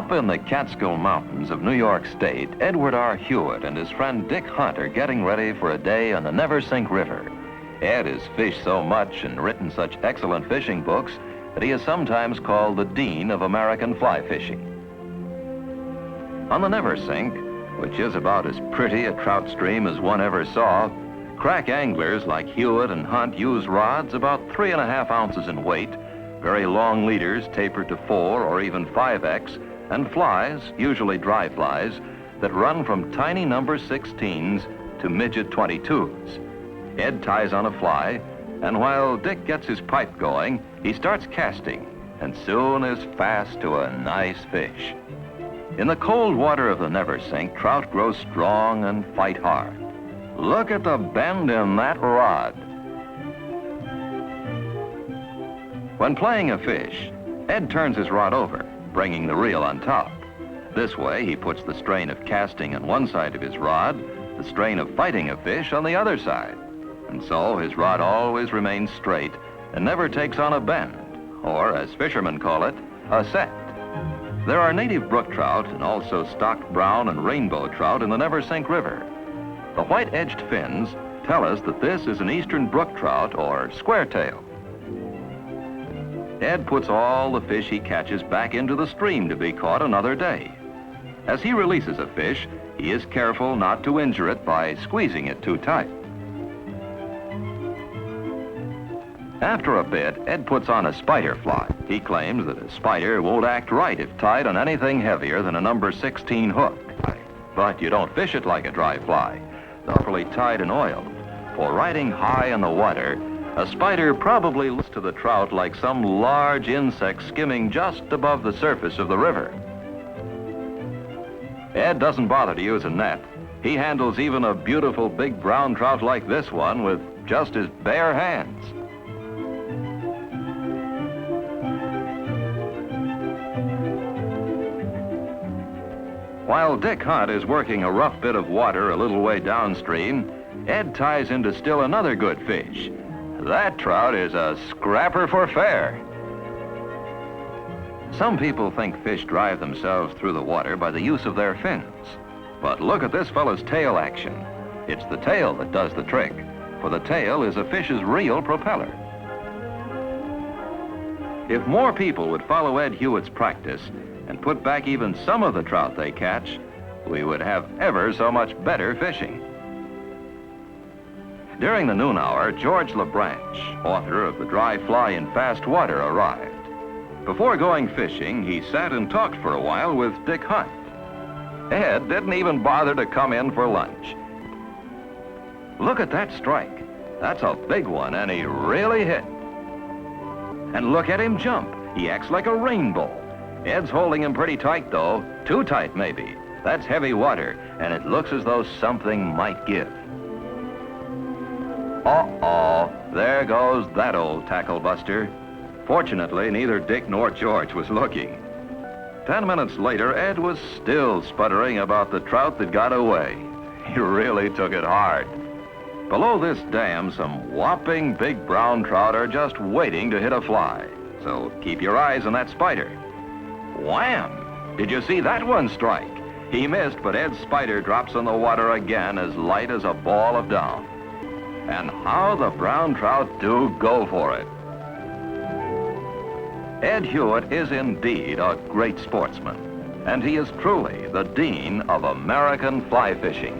Up in the Catskill Mountains of New York State, Edward R. Hewitt and his friend Dick Hunt are getting ready for a day on the Neversink River. Ed has fished so much and written such excellent fishing books that he is sometimes called the Dean of American fly fishing. On the Neversink, which is about as pretty a trout stream as one ever saw, crack anglers like Hewitt and Hunt use rods about 3½ ounces in weight, very long leaders tapered to 4 or even 5X, and flies, usually dry flies, that run from tiny number 16s to midget 22s. Ed ties on a fly, and while Dick gets his pipe going, he starts casting, and soon is fast to a nice fish. In the cold water of the Neversink, trout grow strong and fight hard. Look at the bend in that rod. When playing a fish, Ed turns his rod over, bringing the reel on top. This way, he puts the strain of casting on one side of his rod, the strain of fighting a fish on the other side. And so his rod always remains straight and never takes on a bend, or as fishermen call it, a set. There are native brook trout and also stocked brown and rainbow trout in the Neversink River. The white-edged fins tell us that this is an eastern brook trout or square-tail. Ed puts all the fish he catches back into the stream to be caught another day. As he releases a fish, he is careful not to injure it by squeezing it too tight. After a bit, Ed puts on a spider fly. He claims that a spider won't act right if tied on anything heavier than a number 16 hook. But you don't fish it like a dry fly, properly tied and oiled. For riding high in the water, a spider probably looks to the trout like some large insect skimming just above the surface of the river. Ed doesn't bother to use a net. He handles even a beautiful big brown trout like this one with just his bare hands. While Dick Hunt is working a rough bit of water a little way downstream, Ed ties into still another good fish. That trout is a scrapper for fair. Some people think fish drive themselves through the water by the use of their fins. But look at this fellow's tail action. It's the tail that does the trick, for the tail is a fish's real propeller. If more people would follow Ed Hewitt's practice and put back even some of the trout they catch, we would have ever so much better fishing. During the noon hour, George Branche, author of The Dry Fly in Fast Water, arrived. Before going fishing, he sat and talked for a while with Dick Hunt. Ed didn't even bother to come in for lunch. Look at that strike. That's a big one, and he really hit. And look at him jump. He acts like a rainbow. Ed's holding him pretty tight, though. Too tight, maybe. That's heavy water, and it looks as though something might give. Uh-oh, there goes that old tackle buster. Fortunately, neither Dick nor George was looking. 10 minutes later, Ed was still sputtering about the trout that got away. He really took it hard. Below this dam, some whopping big brown trout are just waiting to hit a fly. So keep your eyes on that spider. Wham! Did you see that one strike? He missed, but Ed's spider drops on the water again as light as a ball of down. And how the brown trout do go for it. Ed Hewitt is indeed a great sportsman, and he is truly the Dean of American fly fishing.